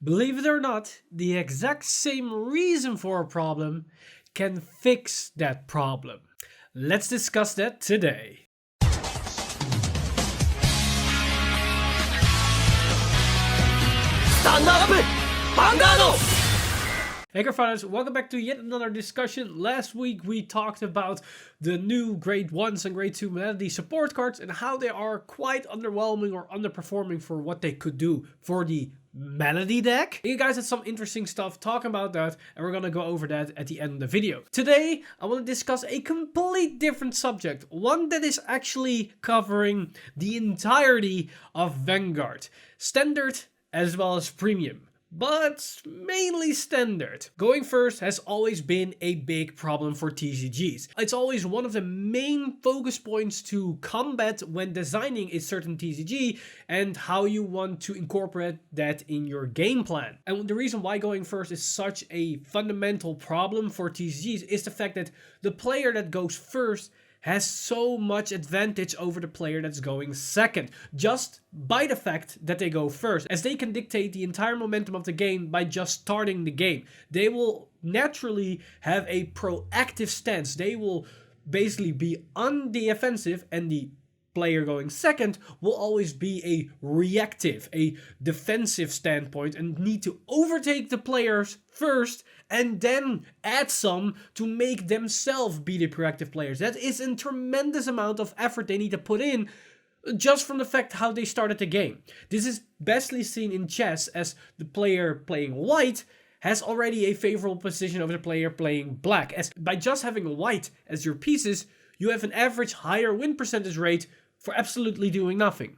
Believe it or not, the exact same reason for a problem can fix that problem. Let's discuss that today. Stand up! Vanguard! Hey Cardfighters, welcome back to yet another discussion. Last week we talked about the new grade 1s and grade 2 melody support cards and how they are quite underwhelming or underperforming for what they could do for the melody deck. You guys had some interesting stuff talking about that, and we're gonna go over that at the end of the video. Today I want to discuss a complete different subject, one that is actually covering the entirety of Vanguard, standard as well as premium, but mainly standard. Going first has always been a big problem for TCGs. It's always one of the main focus points to combat when designing a certain TCG and how you want to incorporate that in your game plan. And the reason why going first is such a fundamental problem for TCGs is the fact that the player that goes first has so much advantage over the player that's going second, just by the fact that they go first, as they can dictate the entire momentum of the game by just starting the game. They will naturally have a proactive stance. They will basically be on the offensive, and the player going second will always be a reactive, a defensive standpoint, and need to overtake the players first and then add some to make themselves be the proactive players. That is a tremendous amount of effort they need to put in just from the fact how they started the game. This is bestly seen in chess, as the player playing white has already a favorable position over the player playing black, as by just having white as your pieces, you have an average higher win percentage rate for absolutely doing nothing.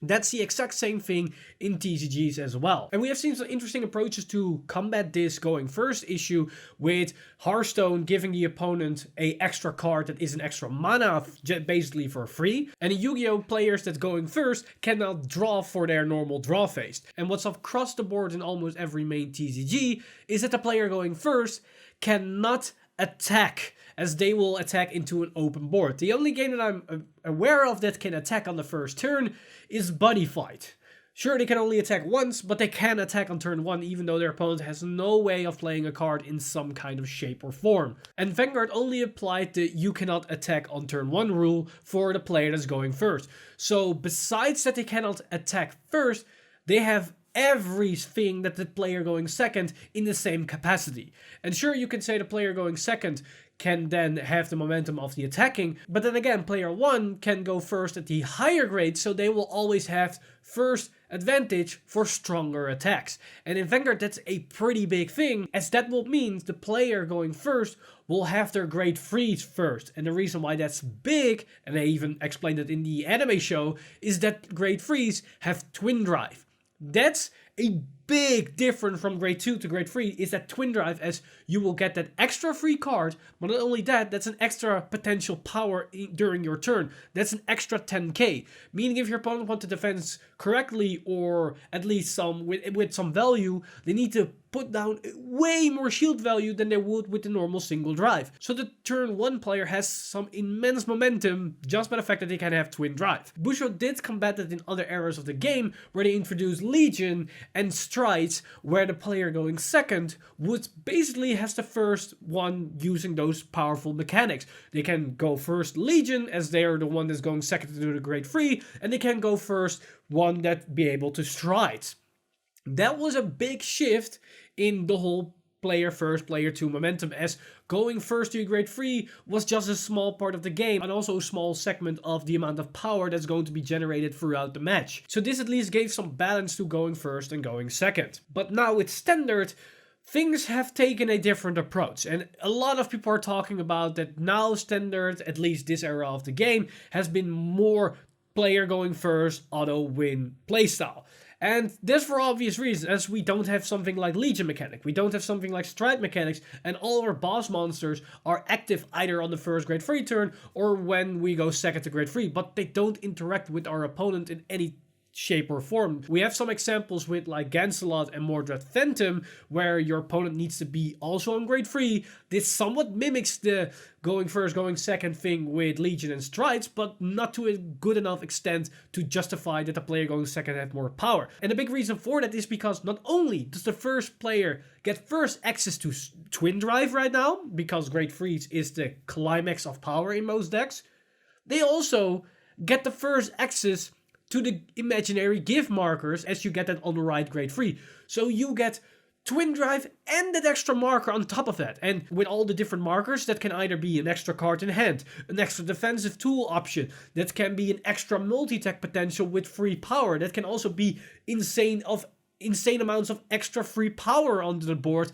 That's the exact same thing in TCGs as well. And we have seen some interesting approaches to combat this going first issue, with Hearthstone giving the opponent a extra card that is an extra mana basically for free. And in Yu-Gi-Oh! Players that going first can now draw for their normal draw phase. And what's across the board in almost every main TCG is that the player going first cannot attack, as they will attack into an open board. The only game that I'm aware of that can attack on the first turn is Buddy Fight. Sure, they can only attack once, but they can attack on turn 1 even though their opponent has no way of playing a card in some kind of shape or form. And Vanguard only applied the you cannot attack on turn 1 rule for the player that's going first. So besides that they cannot attack first, they have everything that the player going second in the same capacity. And sure, you can say the player going second can then have the momentum of the attacking, but then again, player 1 can go first at the higher grade, so they will always have first advantage for stronger attacks. And in Vanguard, that's a pretty big thing, as that will mean the player going first will have their grade 3s first. And the reason why that's big, and I even explained it in the anime show, is that grade 3s have twin drive. That's a big difference from grade 2 to grade 3, is that twin drive, as you will get that extra free card, but not only that, that's an extra potential power during your turn. That's an extra 10k, meaning if your opponent wants to defend correctly, or at least some with some value, they need to put down way more shield value than they would with the normal single drive. So the turn 1 player has some immense momentum just by the fact that they can have twin drive. Busho did combat it in other eras of the game, where they introduced Legion and Strides, where the player going second would basically has the first one using those powerful mechanics. They can go first Legion, as they are the one that's going second to do the grade 3, and they can go first one that be able to stride. That was a big shift in the whole player first, player 2 momentum, as going first to grade 3 was just a small part of the game, and also a small segment of the amount of power that's going to be generated throughout the match. So this at least gave some balance to going first and going second. But now with standard, things have taken a different approach, and a lot of people are talking about that now standard, at least this era of the game, has been more player going first, auto win playstyle. And this for obvious reasons, as we don't have something like Legion mechanic, we don't have something like Stride mechanics, and all our boss monsters are active either on the first grade 3 turn or when we go second to grade 3, but they don't interact with our opponent in any shape or form. We have some examples with like Gancelot and Mordred Phantom, where your opponent needs to be also on grade 3. This somewhat mimics the going first, going second thing with Legion and Strides, but not to a good enough extent to justify that the player going second had more power. And the big reason for that is because not only does the first player get first access to Twin Drive right now, because grade 3 is the climax of power in most decks, they also get the first access to the imaginary gift markers as you get that on the right grade 3. So you get Twin Drive and that extra marker on top of that. And with all the different markers, that can either be an extra card in hand, an extra defensive tool option, that can be an extra multi-attack potential with free power, that can also be insane amounts of extra free power onto the board.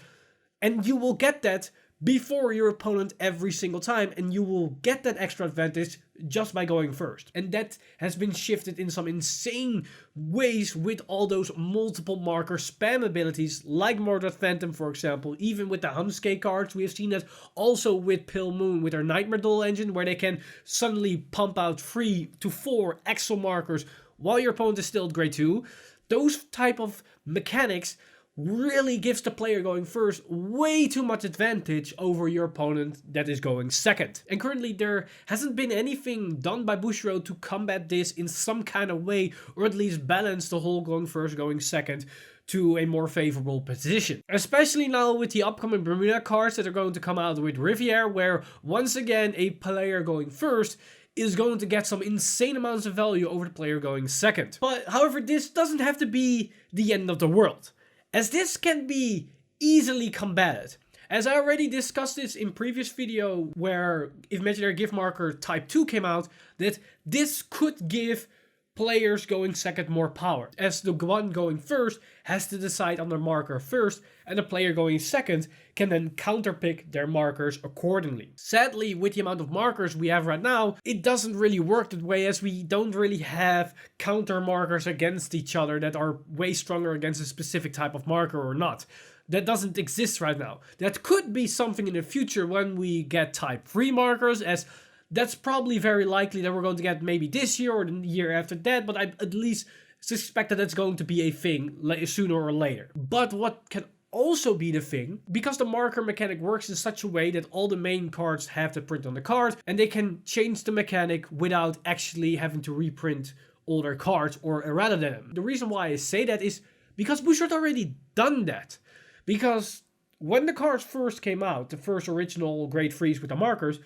And you will get that before your opponent every single time, and you will get that extra advantage just by going first. And that has been shifted in some insane ways with all those multiple marker spam abilities, like Mordred Phantom, for example. Even with the Hunskay cards, we have seen that also with Pale Moon, with their Nightmare Duel engine, where they can suddenly pump out 3 to 4 Axel markers while your opponent is still at grade 2. Those type of mechanics really gives the player going first way too much advantage over your opponent that is going second. And currently there hasn't been anything done by Bushiroad to combat this in some kind of way, or at least balance the whole going first, going second to a more favorable position. Especially now with the upcoming Bermuda cards that are going to come out with Riviere, where once again a player going first is going to get some insane amounts of value over the player going second. But however, this doesn't have to be the end of the world, as this can be easily combated. As I already discussed this in previous video where Imaginary Gift Marker Type 2 came out, that this could give players going second more power, as the one going first has to decide on their marker first, and the player going second can then counterpick their markers accordingly. Sadly, with the amount of markers we have right now, it doesn't really work that way, as we don't really have counter markers against each other that are way stronger against a specific type of marker or not. That doesn't exist right now. That could be something in the future when we get type 3 markers, as that's probably very likely that we're going to get maybe this year or the year after that, but I at least suspect that that's going to be a thing sooner or later. But what can also be the thing, because the marker mechanic works in such a way that all the main cards have the print on the card, and they can change the mechanic without actually having to reprint all their cards or errata them. The reason why I say that is because Bushiroad already done that. Because when the cards first came out, the first original grade 3s with the markers,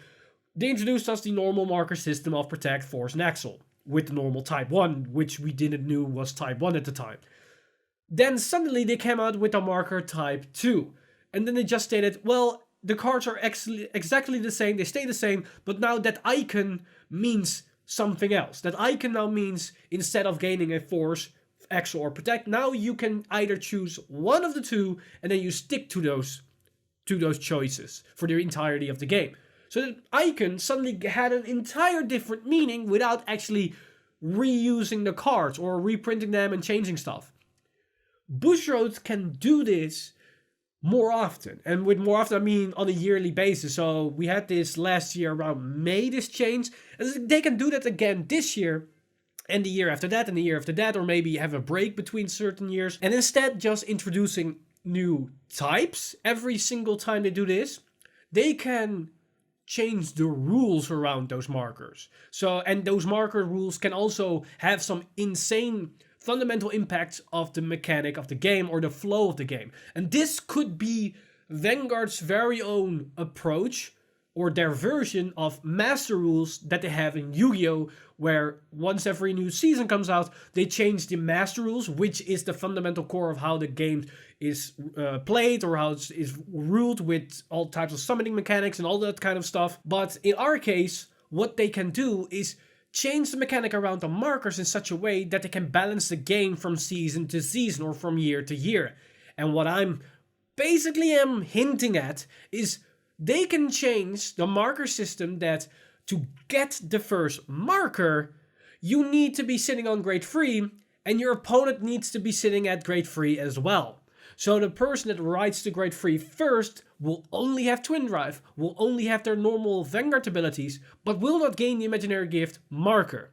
they introduced us the normal marker system of Protect, Force, and Axel, with the normal Type 1, which we didn't know was Type 1 at the time. Then suddenly they came out with a marker Type 2, and then they just stated, well, the cards are exactly the same, they stay the same, but now that icon means something else. That icon now means, instead of gaining a Force, Axel, or Protect, now you can either choose one of the two, and then you stick to those choices for the entirety of the game. So that icon suddenly had an entire different meaning without actually reusing the cards or reprinting them and changing stuff. Bushiroad can do this more often. And with more often, I mean on a yearly basis. So we had this last year around May, this change. And they can do that again this year, and the year after that, and the year after that, or maybe have a break between certain years. And instead just introducing new types every single time they do this, they can change the rules around those markers. And those marker rules can also have some insane fundamental impacts of the mechanic of the game or the flow of the game. And this could be Vanguard's very own approach, or their version of master rules that they have in Yu-Gi-Oh!, where once every new season comes out, they change the master rules, which is the fundamental core of how the game is played, or how it is ruled with all types of summoning mechanics and all that kind of stuff. But in our case, what they can do is change the mechanic around the markers in such a way that they can balance the game from season to season or from year to year. And what I'm basically hinting at is they can change the marker system that to get the first marker, you need to be sitting on grade 3, and your opponent needs to be sitting at grade 3 as well. So the person that rides to grade 3 first will only have Twin Drive, will only have their normal Vanguard abilities, but will not gain the Imaginary Gift marker.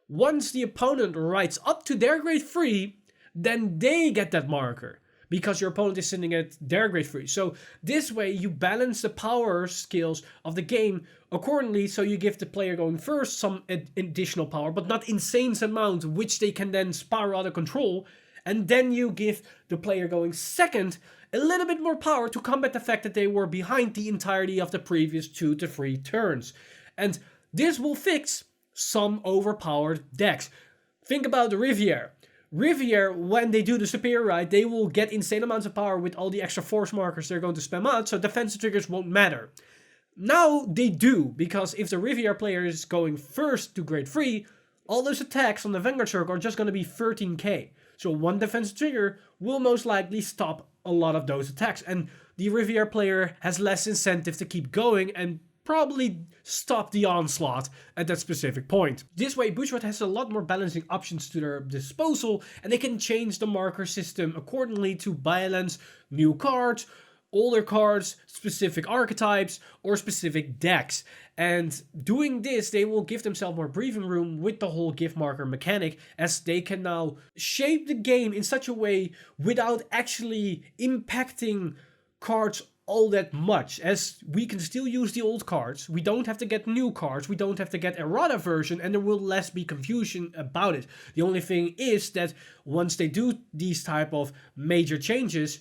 once the opponent writes up to their grade 3, then they get that marker because your opponent is sitting at their grade 3. So this way you balance the power skills of the game accordingly, so you give the player going first some additional power, but not insane amount, which they can then spiral out of control. And then you give the player going second a little bit more power to combat the fact that they were behind the entirety of the previous 2 to 3 turns. And this will fix some overpowered decks. Think about the Riviere. Riviere, when they do the superior ride, they will get insane amounts of power with all the extra force markers they're going to spam out, so defensive triggers won't matter. Now they do, because if the Riviere player is going first to grade 3, all those attacks on the Vanguard circle are just going to be 13k. So one defensive trigger will most likely stop a lot of those attacks, and the Riviere player has less incentive to keep going and probably stop the onslaught at that specific point. This way, Bushiroad has a lot more balancing options to their disposal, and they can change the marker system accordingly to balance new cards, older cards, specific archetypes, or specific decks. And doing this, they will give themselves more breathing room with the whole gift marker mechanic, as they can now shape the game in such a way without actually impacting cards all that much, as we can still use the old cards, we don't have to get new cards, we don't have to get errata version, and there will less be confusion about it. The only thing is that once they do these type of major changes,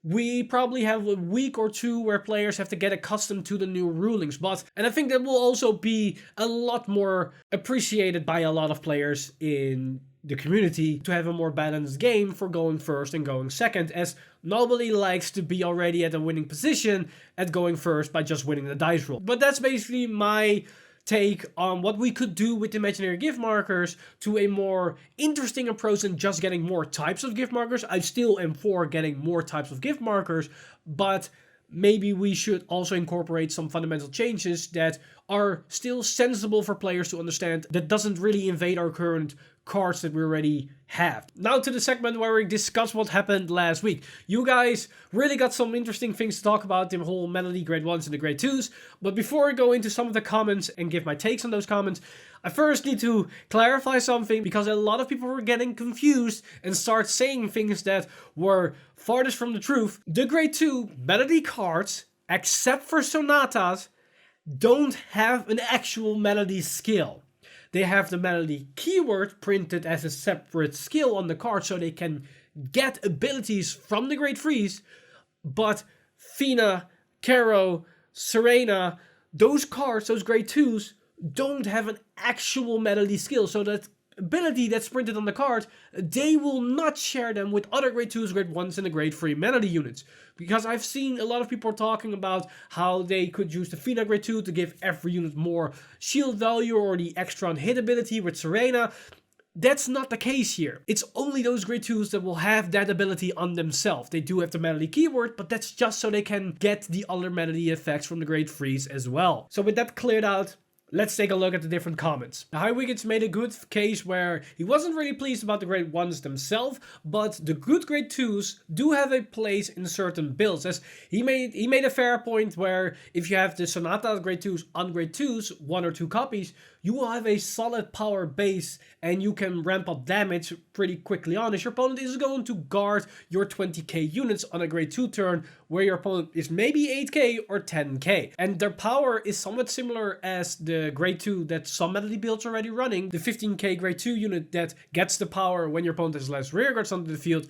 we probably have a week or two where players have to get accustomed to the new rulings. And I think that will also be a lot more appreciated by a lot of players in the community, to have a more balanced game for going first and going second, as nobody likes to be already at a winning position at going first by just winning the dice roll. But that's basically my take on what we could do with imaginary gift markers to a more interesting approach than just getting more types of gift markers. I still am for getting more types of gift markers, but maybe we should also incorporate some fundamental changes that are still sensible for players to understand, that doesn't really invade our current cards that we already have. Now to the segment where we discuss what happened last week. You guys really got some interesting things to talk about, the whole Melody grade 1s and the grade 2s. But before I go into some of the comments and give my takes on those comments, I first need to clarify something, because a lot of people were getting confused and start saying things that were farthest from the truth. The grade 2 Melody cards, except for Sonatas, don't have an actual Melody skill. They have the Melody keyword printed as a separate skill on the card, so they can get abilities from the grade 3s, but Fina, Caro, Serena, those cards, those grade 2s, don't have an actual Melody skill, so that ability that's printed on the card, they will not share them with other grade 2s, grade 1s, and the grade 3 Melody units. Because I've seen a lot of people talking about how they could use the Fina grade 2 to give every unit more shield value, or the extra on hit ability with Serena. That's not the case here. It's only those grade 2s that will have that ability on themselves. They do have the Melody keyword, but that's just so they can get the other Melody effects from the grade 3s as well. So with that cleared out, let's take a look at the different comments. Now, Highwiggins made a good case where he wasn't really pleased about the grade 1s themselves, but the good grade 2s do have a place in certain builds. As he made a fair point where if you have the Sonata grade 2s on grade 2s, 1 or 2 copies, you will have a solid power base and you can ramp up damage pretty quickly on, as your opponent is going to guard your 20k units on a grade 2 turn, where your opponent is maybe 8k or 10k. And their power is somewhat similar as the grade 2 that some Melody builds are already running, the 15k grade 2 unit that gets the power when your opponent has less rear guards onto the field.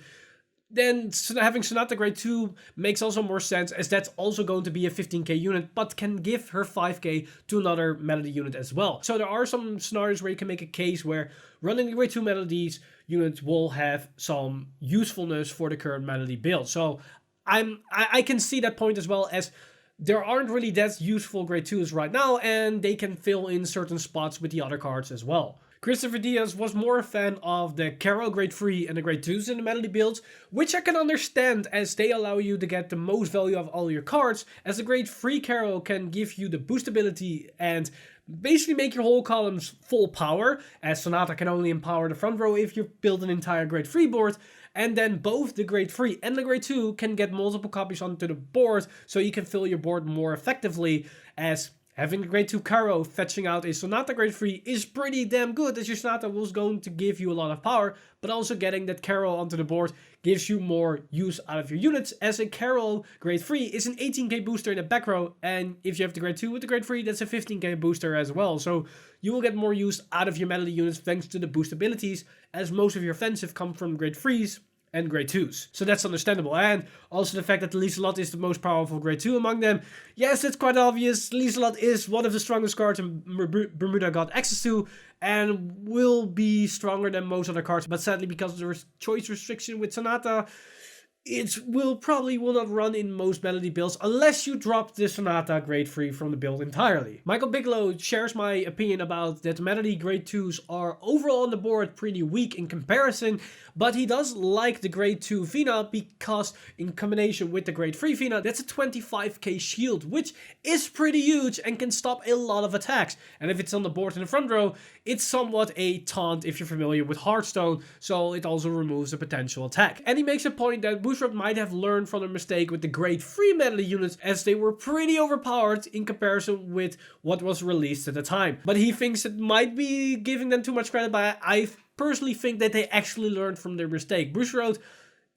Then having Sonata grade 2 makes also more sense, as that's also going to be a 15k unit, but can give her 5k to another Melody unit as well. So there are some scenarios where you can make a case where running the grade 2 Melodies units will have some usefulness for the current Melody build. So I can see that point, as well as there aren't really that useful grade 2s right now, and they can fill in certain spots with the other cards as well. Christopher Diaz was more a fan of the Caro grade 3 and the grade 2s in the Melody builds, which I can understand, as they allow you to get the most value of all your cards, as the grade 3 Caro can give you the boost ability and basically make your whole columns full power, as Sonata can only empower the front row if you build an entire grade 3 board. And then both the grade 3 and the grade 2 can get multiple copies onto the board, so you can fill your board more effectively, as Having the grade 2 Karo fetching out a Sonata grade 3 is pretty damn good, as your Sonata was going to give you a lot of power, but also getting that Karo onto the board gives you more use out of your units, as a Karo grade 3 is an 18k booster in the back row, and if you have the grade 2 with the grade 3, that's a 15k booster as well, so you will get more use out of your melody units thanks to the boost abilities, as most of your offensive come from grade 3s and grade 2s. So that's understandable. And also the fact that Lieselot is the most powerful grade 2 among them. Yes, it's quite obvious. Lieselot is one of the strongest cards Bermuda got access to and will be stronger than most other cards. But sadly, because of the choice restriction with Sonata, it will not run in most melody builds unless you drop the Sonata grade 3 from the build entirely. Michael Bigelow shares my opinion about that melody grade 2s are overall on the board pretty weak in comparison, but he does like the grade 2 Fina because in combination with the grade 3 Fina, that's a 25k shield, which is pretty huge and can stop a lot of attacks. And if it's on the board in the front row, it's somewhat a taunt if you're familiar with Hearthstone, so it also removes a potential attack. And he makes a point that Bushrod might have learned from their mistake with the grade 3 melody units, as they were pretty overpowered in comparison with what was released at the time. But he thinks it might be giving them too much credit, but I personally think that they actually learned from their mistake. Bushrod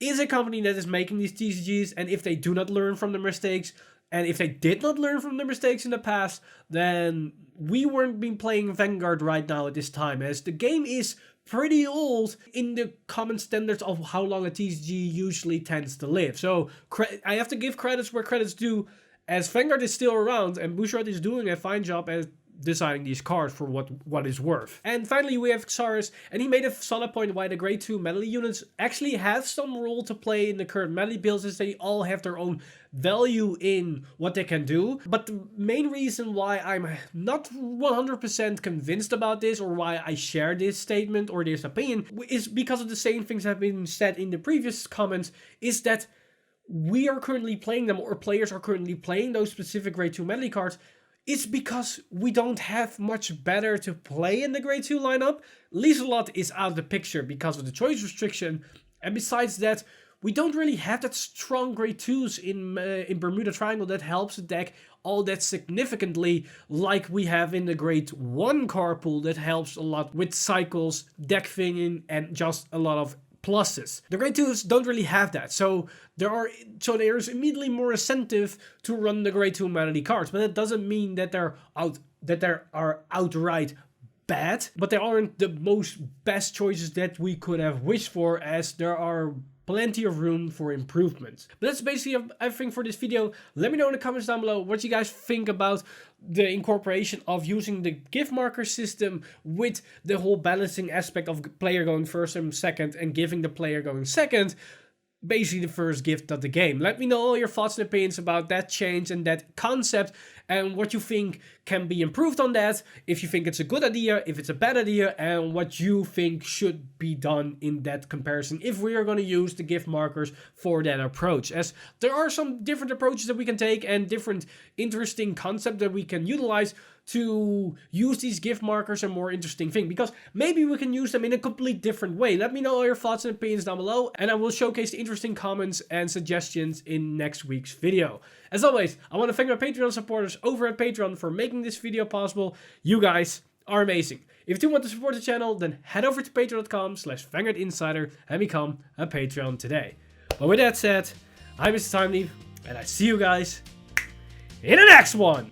is a company that is making these TCGs, and if they do not learn from their mistakes, and if they did not learn from their mistakes in the past, then we weren't been playing Vanguard right now at this time, as the game is pretty old in the common standards of how long a TCG usually tends to live. So I have to give credits where credit's due, as Vanguard is still around and Bushrod is doing a fine job at designing these cards for what is worth. And finally we have Xaris, and he made a solid point why the grade 2 melody units actually have some role to play in the current melody builds, as they all have their own value in what they can do. But the main reason why I'm not 100% convinced about this, or why I share this statement or this opinion, is because of the same things that have been said in the previous comments, is that we are currently playing them, or players are currently playing those specific grade 2 melody cards. It's because we don't have much better to play in the grade 2 lineup. Lieselot is out of the picture because of the choice restriction, and besides that, we don't really have that strong grade 2s in Bermuda Triangle that helps the deck all that significantly, like we have in the grade 1 card pool that helps a lot with cycles, deck thinning, and just a lot of pluses. The grade 2s don't really have that, so there's immediately more incentive to run the grade 2 melody cards, but that doesn't mean that they are outright bad, but they aren't the best choices that we could have wished for, as there are plenty of room for improvement. But that's basically everything for this video. Let me know in the comments down below what you guys think about the incorporation of using the gift marker system with the whole balancing aspect of player going first and second, and giving the player going second basically the first gift of the game. Let me know all your thoughts and opinions about that change and that concept, and what you think can be improved on that, if you think it's a good idea, if it's a bad idea, and what you think should be done in that comparison if we are going to use the gift markers for that approach, as there are some different approaches that we can take and different interesting concepts that we can utilize to use these gift markers a more interesting thing, because maybe we can use them in a complete different way. Let me know all your thoughts and opinions down below, and I will showcase the interesting comments and suggestions in next week's video. As always, I want to thank my Patreon supporters over at Patreon for making this video possible. You guys are amazing. If you do want to support the channel, then head over to patreon.com/VanguardInsider and become a Patreon today. But with that said, I'm Mr. Timeleaf, and I see you guys in the next one!